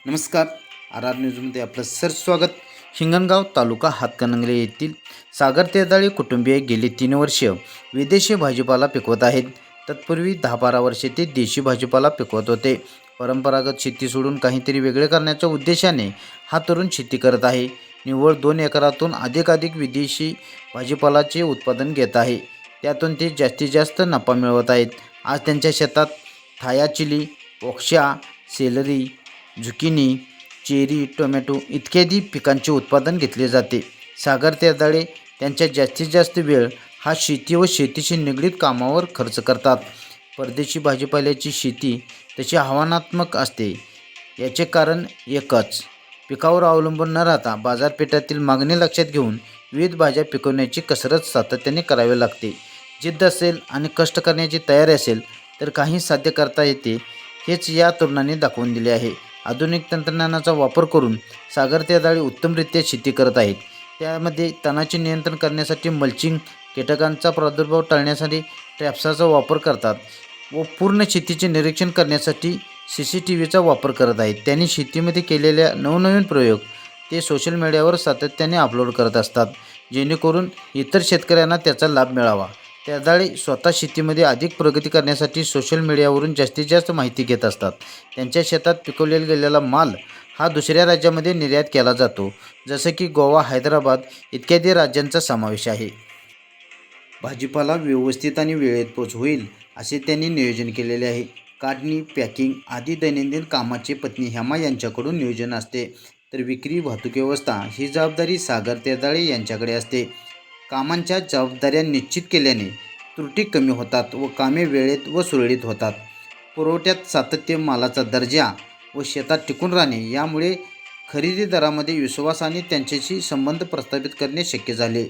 नमस्कार. R R न्यूजमध्ये आपलं स्वागत. हिंगणगाव तालुका हातकणंगले येथील सागर तेजाळे कुटुंबीय गेली 3 वर्ष विदेशी भाजीपाला पिकवत आहेत. तत्पूर्वी 10-12 वर्षे ते देशी भाजीपाला पिकवत होते. परंपरागत शेती सोडून काहीतरी वेगळे करण्याच्या उद्देशाने हा तरुण शेती करत आहे. निव्वळ 2 एकरातून अधिकाधिक विदेशी भाजीपालाचे उत्पादन घेत आहे. त्यातून ते जास्तीत जास्त नफा मिळवत आहेत. आज त्यांच्या शेतात थाया चिली, ओक्सा, सेलरी, झुकिनी, चेरी, टोमॅटो इत्यादी पिकांचे उत्पादन घेतले जाते. सागर तेजाळे त्यांच्या जास्तीत जास्त वेळ हा शेती व शेतीशी निगडीत कामावर खर्च करतात. परदेशी भाजीपाल्याची शेती तशी आव्हानात्मक असते. याचे कारण एकच, पिकावर अवलंबून न राहता बाजारपेठातील मागणी लक्षात घेऊन विविध भाज्या पिकवण्याची कसरत सातत्याने करावी लागते. जिद्द असेल आणि कष्ट करण्याची तयारी असेल तर काही साध्य करता येते, हेच या तरुणांनी दाखवून दिले आहे. आधुनिक तंत्रज्ञानाचा वापर करून सागर तेजाळे उत्तमरित्या शेती करत आहेत. त्यामध्ये तणाचे नियंत्रण करण्यासाठी मल्चिंग, कीटकांचा प्रादुर्भाव टाळण्यासाठी ट्रॅप्सचा वापर करतात व पूर्ण शेतीचे निरीक्षण करण्यासाठी CCTVचा वापर करत आहेत. त्यांनी शेतीमध्ये केलेल्या नवनवीन प्रयोग ते सोशल मीडियावर सातत्याने अपलोड करत असतात, जेणेकरून इतर शेतकऱ्यांना त्याचा लाभ मिळावा. तेजाळे स्वतः शेतीमध्ये अधिक प्रगती करण्यासाठी सोशल मीडियावरून जास्तीत जास्त माहिती घेत असतात. त्यांच्या शेतात पिकवलेला गेलेला माल हा दुसऱ्या राज्यामध्ये निर्यात केला जातो, जसं की गोवा, हैदराबाद इत्यादी राज्यांचा समावेश आहे. भाजीपाला व्यवस्थित आणि वेळेत पोच होईल असे त्यांनी नियोजन केलेले आहे. काढणी, पॅकिंग आदी दैनंदिन कामाचे पत्नी हेमा यांच्याकडून नियोजन असते, तर विक्री, वाहतूक व्यवस्था ही जबाबदारी सागर तेजाळे यांच्याकडे असते. कामांच्या जबाबदाऱ्या निश्चित केल्याने त्रुटी कमी होतात व कामे वेळेत व सुरळीत होतात. पुरवठ्यात सातत्य, मालाचा दर्जा व शेतात टिकून राहणे यामुळे खरेदीदारामध्ये विश्वासाने त्यांच्याशी संबंध प्रस्थापित करणे शक्य झाले.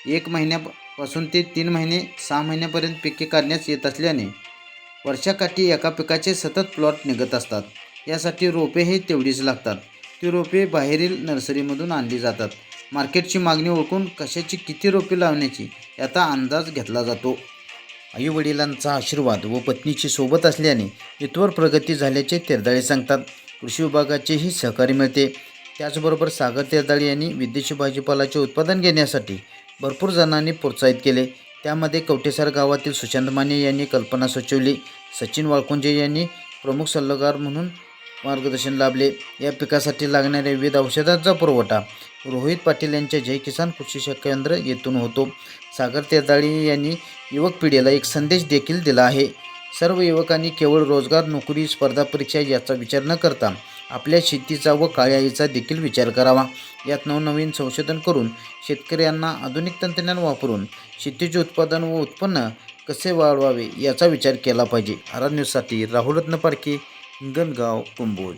1 महिन्यापासून ते 3 महिने 6 महिन्यापर्यंत पिके काढण्यास येत असल्याने वर्षाकाठी एका पिकाचे सतत प्लॉट निघत असतात. यासाठी रोपे हे तेवढीच लागतात. ती रोपे बाहेरील नर्सरीमधून आणली जातात. मार्केटची मागणी ओळखून कशाची किती रोपे लावण्याची याचा अंदाज घेतला जातो. आईवडिलांचा आशीर्वाद व पत्नीची सोबत असल्याने इथवर प्रगती झाल्याचे तेजाळे सांगतात. कृषी विभागाचेही सहकार्य मिळते. त्याचबरोबर सागर तेजाळे यांनी विदेशी भाजीपालाचे उत्पादन घेण्यासाठी भरपूर जणांनी प्रोत्साहित केले. त्यामध्ये कवटेसार गावातील सुशांत माने यांनी कल्पना सुचवली. सचिन वाळकुंजे यांनी प्रमुख सल्लागार म्हणून मार्गदर्शन लाभले. या पिकासाठी लागणाऱ्या विविध औषधांचा पुरवठा रोहित पाटील यांच्या जय किसान कृषी केंद्र येथून होतो. सागर तेजाळे यांनी युवक पिढीला एक संदेश देखील दिला आहे. सर्व युवकांनी केवळ रोजगार, नोकरी, स्पर्धा परीक्षा याचा विचार न करता आपल्या शेतीचा व काळ्या आईचा देखील विचार करावा. यात नवनवीन संशोधन करून शेतकऱ्यांना आधुनिक तंत्रज्ञान वापरून शेतीचे उत्पादन व उत्पन्न कसे वाढवावे याचा विचार केला पाहिजे. आर आर न्यूजसाठी राहुल रत्न पारखे, हिंगणगाव, कुंभोज.